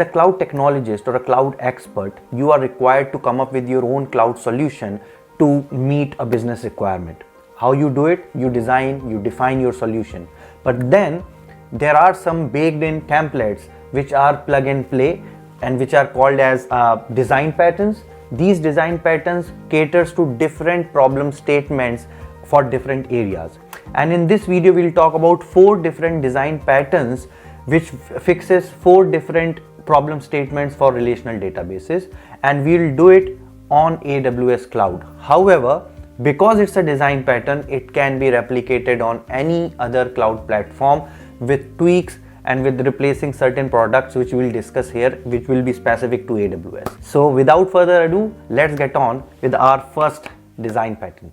A cloud technologist or a cloud expert, you are required to come up with your own cloud solution to meet a business requirement. How you do it? You design, you define your solution. But then there are some baked in templates which are plug and play and which are called as design patterns. These design patterns caters to different problem statements for different areas. And in this video, we'll talk about 4 different design patterns which fixes 4 different problem statements for relational databases, and we'll do it on AWS cloud. However, because it's a design pattern, it can be replicated on any other cloud platform with tweaks and with replacing certain products which we'll discuss here, which will be specific to AWS. So without further ado, let's get on with our first design pattern.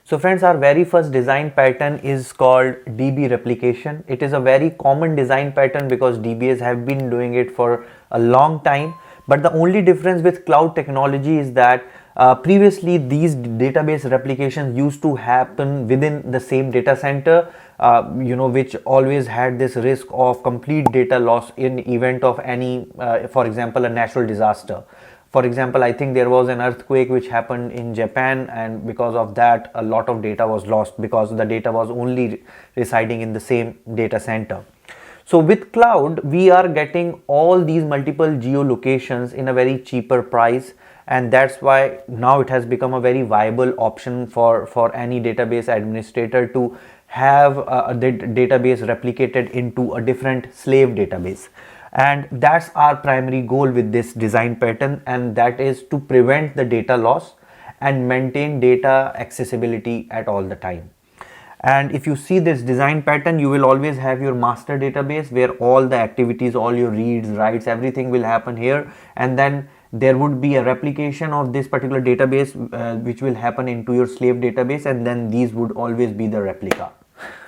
So friends, our very first design pattern is called DB replication. It is a very common design pattern because DBAs have been doing it for a long time. But the only difference with cloud technology is that previously these database replications used to happen within the same data center, which always had this risk of complete data loss in event of any, for example, a natural disaster. For example, I think there was an earthquake which happened in Japan, and because of that, a lot of data was lost because the data was only residing in the same data center. So with cloud, we are getting all these multiple geolocations in a very cheaper price, and that's why now it has become a very viable option for any database administrator to have the database replicated into a different slave database. And that's our primary goal with this design pattern, and that is to prevent the data loss and maintain data accessibility at all the time. And if you see this design pattern, you will always have your master database where all the activities, all your reads, writes, everything will happen here, and then there would be a replication of this particular database which will happen into your slave database, and then these would always be the replica.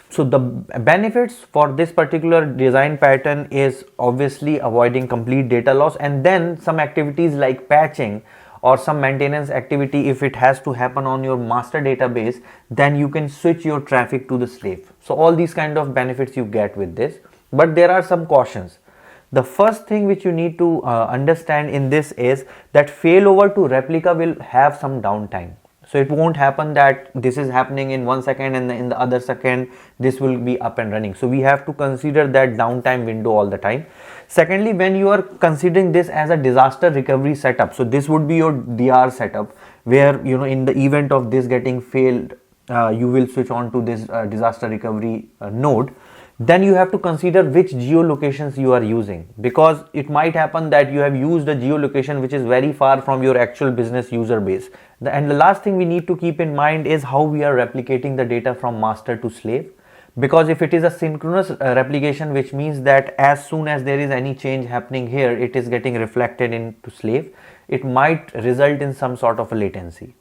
So the benefits for this particular design pattern is obviously avoiding complete data loss, and then some activities like patching or some maintenance activity, if it has to happen on your master database, then you can switch your traffic to the slave. So all these kind of benefits you get with this, but there are some cautions. The first thing which you need to understand in this is that failover to replica will have some downtime. So it won't happen that this is happening in 1 second and in the other second this will be up and running. So we have to consider that downtime window all the time. Secondly, when you are considering this as a disaster recovery setup, so this would be your DR setup where, in the event of this getting failed, you will switch on to this disaster recovery node. Then you have to consider which geolocations you are using, because it might happen that you have used a geolocation which is very far from your actual business user base. And the last thing we need to keep in mind is how we are replicating the data from master to slave, because if it is a synchronous replication, which means that as soon as there is any change happening here, it is getting reflected into slave, it might result in some sort of a latency.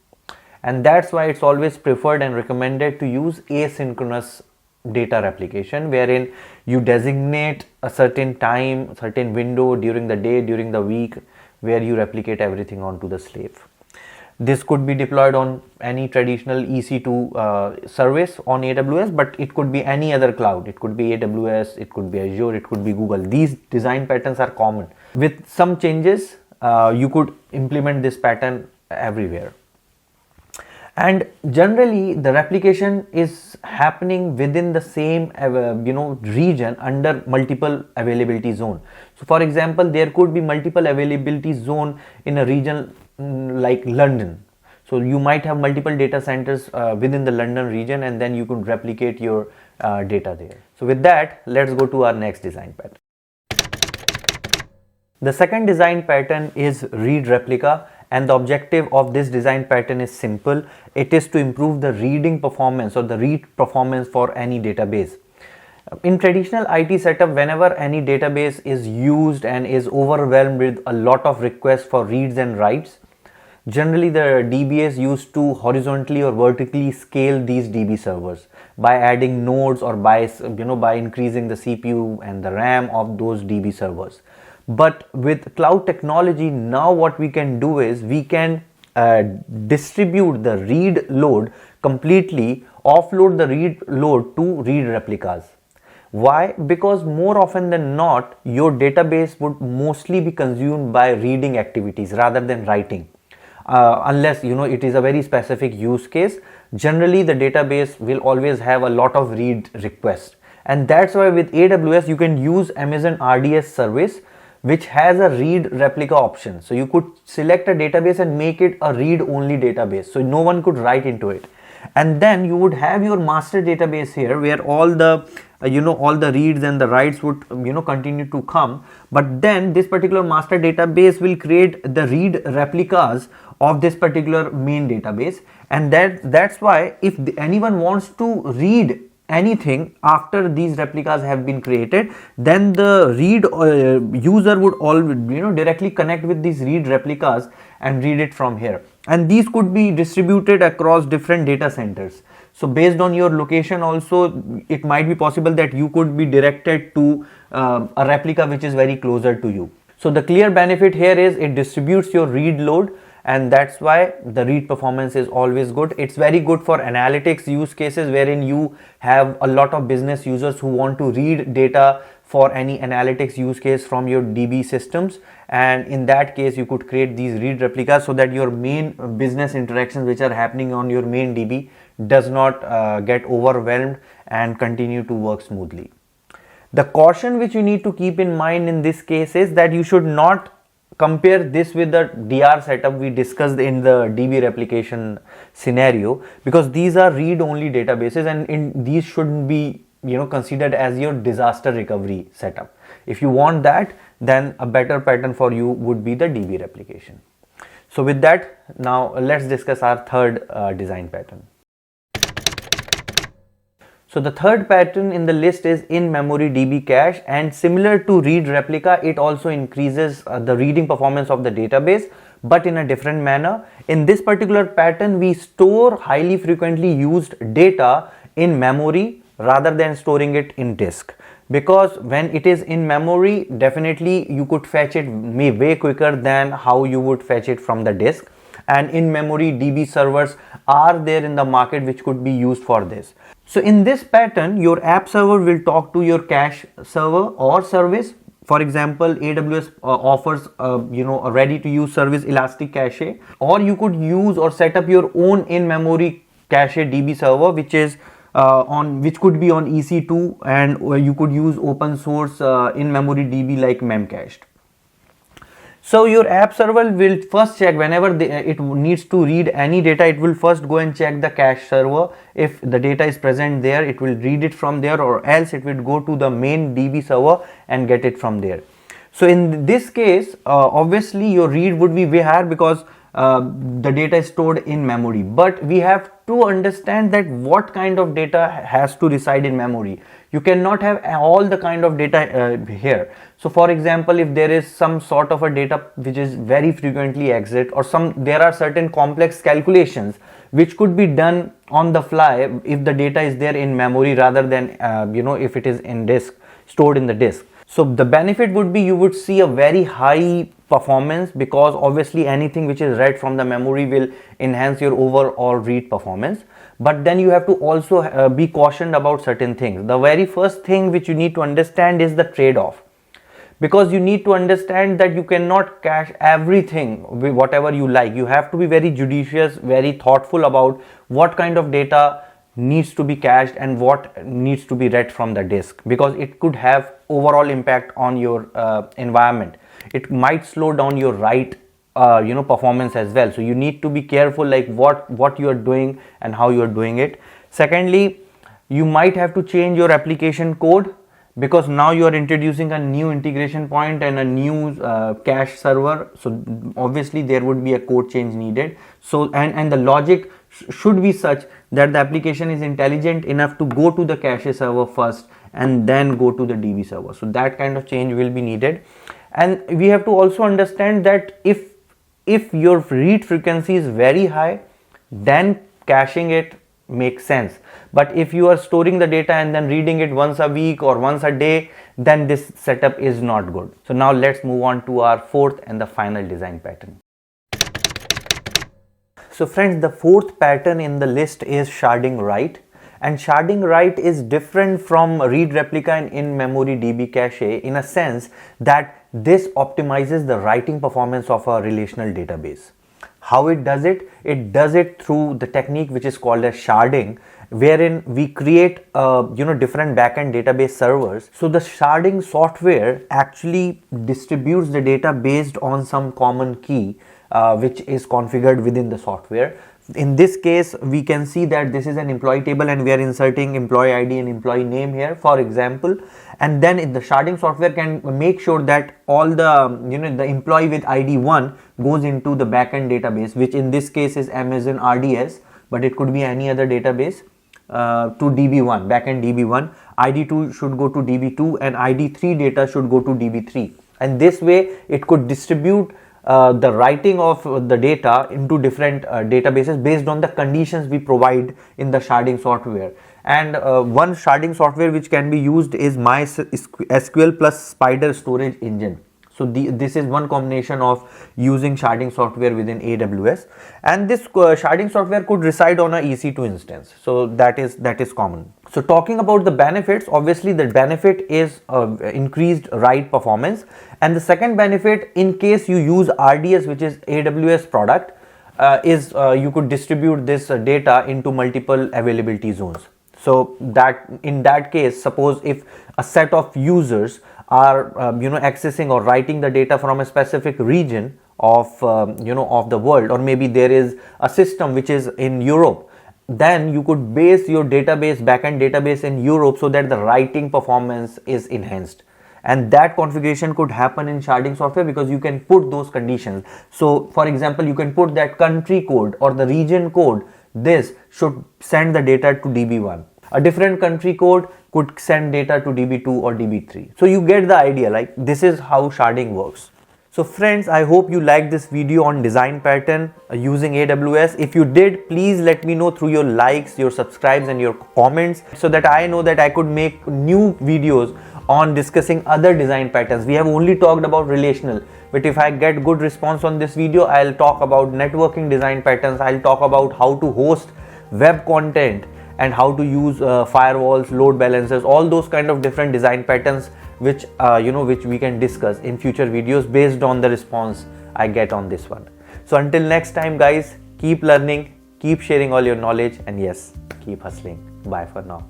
And that's why it's always preferred and recommended to use asynchronous data replication, wherein you designate a certain time, certain window during the day, during the week, where you replicate everything onto the slave. This could be deployed on any traditional EC2 service on AWS, but it could be any other cloud. It could be AWS, it could be Azure, it could be Google. These design patterns are common. With some changes, you could implement this pattern everywhere. And generally the replication is happening within the same region under multiple availability zone. So for example, there could be multiple availability zone in a region like London. So you might have multiple data centers within the London region, and then you could replicate your data there. So with that, let's go to our next design pattern. The second design pattern is read replica, and the objective of this design pattern is simple. It is to improve the reading performance or the read performance for any database. In traditional IT setup, whenever any database is used and is overwhelmed with a lot of requests for reads and writes, generally the DBAs used to horizontally or vertically scale these DB servers by adding nodes or by increasing the CPU and the RAM of those DB servers. But with cloud technology, now what we can do is we can distribute the read load completely, offload the read load to read replicas. Why? Because more often than not, your database would mostly be consumed by reading activities rather than writing. Unless it is a very specific use case, generally the database will always have a lot of read requests, and that's why with AWS you can use Amazon RDS service, which has a read replica option. So you could select a database and make it a read only database, so no one could write into it. And then you would have your master database here, where all the all the reads and the writes would continue to come. But then this particular master database will create the read replicas of this particular main database, and that's why if anyone wants to read anything after these replicas have been created, then the read user would all directly connect with these read replicas and read it from here. And these could be distributed across different data centers. So based on your location also, it might be possible that you could be directed to a replica which is very closer to you. So the clear benefit here is it distributes your read load, and that's why the read performance is always good. It's very good for analytics use cases, wherein you have a lot of business users who want to read data for any analytics use case from your DB systems, and in that case you could create these read replicas so that your main business interactions which are happening on your main DB does not get overwhelmed and continue to work smoothly. The caution which you need to keep in mind in this case is that you should not compare this with the DR setup we discussed in the DB replication scenario, because these are read only databases, and these shouldn't be considered as your disaster recovery setup. If you want that, then a better pattern for you would be the DB replication. So with that, now let's discuss our third design pattern. So the third pattern in the list is in-memory DB cache, and similar to read replica, it also increases the reading performance of the database, but in a different manner. In this particular pattern, we store highly frequently used data in memory rather than storing it in disk, because when it is in memory, definitely you could fetch it way quicker than how you would fetch it from the disk. And in-memory DB servers are there in the market which could be used for this. So in this pattern, your app server will talk to your cache server or service. For example, AWS offers a ready to use service Elastic Cache, or you could use or set up your own in-memory cache DB server, which is which could be on EC2, and you could use open source in-memory DB like Memcached. So your app server will first check whenever it needs to read any data, it will first go and check the cache server. If the data is present there, it will read it from there, or else it will go to the main DB server and get it from there. So in this case, obviously your read would be way higher because the data is stored in memory, but we have to understand that what kind of data has to reside in memory. You cannot have all the kind of data here. So for example, if there is some sort of a data which is very frequently exit, or there are certain complex calculations which could be done on the fly if the data is there in memory rather than if it is in disk, stored in the disk. So the benefit would be you would see a very high performance, because obviously anything which is read from the memory will enhance your overall read performance. But then you have to also be cautioned about certain things. The very first thing which you need to understand is the trade-off, because you need to understand that you cannot cache everything whatever you like. You have to be very judicious, very thoughtful about what kind of data needs to be cached and what needs to be read from the disk, because it could have overall impact on your environment. It might slow down your write performance as well. So you need to be careful like what you are doing and how you are doing it. Secondly, you might have to change your application code, because now you are introducing a new integration point and a new cache server. So obviously there would be a code change needed. So and the logic should be such that the application is intelligent enough to go to the cache server first and then go to the DB server. So that kind of change will be needed. And we have to also understand that if your read frequency is very high, then caching it makes sense. But if you are storing the data and then reading it once a week or once a day, then this setup is not good. So now let's move on to our fourth and the final design pattern. So friends, the fourth pattern in the list is sharding write. And sharding write is different from read replica and in-memory DB cache in a sense that this optimizes the writing performance of a relational database. How it does it? It does it through the technique which is called as sharding, wherein we create different backend database servers. So the sharding software actually distributes the data based on some common key which is configured within the software. In this case, we can see that this is an employee table and we are inserting employee ID and employee name here, for example. And then the sharding software can make sure that all the the employee with ID 1 goes into the backend database, which in this case is Amazon RDS, but it could be any other database, to DB1, backend DB1. ID2 should go to DB2 and ID3 data should go to DB3. And this way it could distribute the writing of the data into different databases based on the conditions we provide in the sharding software. And one sharding software which can be used is MySQL plus Spider storage engine. So this is one combination of using sharding software within AWS, and this sharding software could reside on a EC2 instance. So that is common. So talking about the benefits, obviously the benefit is increased write performance, and the second benefit, in case you use RDS, which is AWS product, is you could distribute this data into multiple availability zones. So that in that case, suppose if a set of users are accessing or writing the data from a specific region of of the world, or maybe there is a system which is in Europe, then you could base your database, backend database in Europe, so that the writing performance is enhanced. And that configuration could happen in sharding software because you can put those conditions. So for example, you can put that country code or the region code, this should send the data to DB1. A different country code could send data to DB2 or DB3. So you get the idea, like this is how sharding works. So friends, I hope you liked this video on design pattern using AWS. If you did, please let me know through your likes, your subscribes and your comments, so that I know that I could make new videos on discussing other design patterns. We have only talked about relational, but if I get good response on this video, I'll talk about networking design patterns. I'll talk about how to host web content and how to use firewalls, load balancers, all those kind of different design patterns which which we can discuss in future videos based on the response I get on this one. So until next time guys, keep learning, keep sharing all your knowledge, and yes, keep hustling. Bye for now.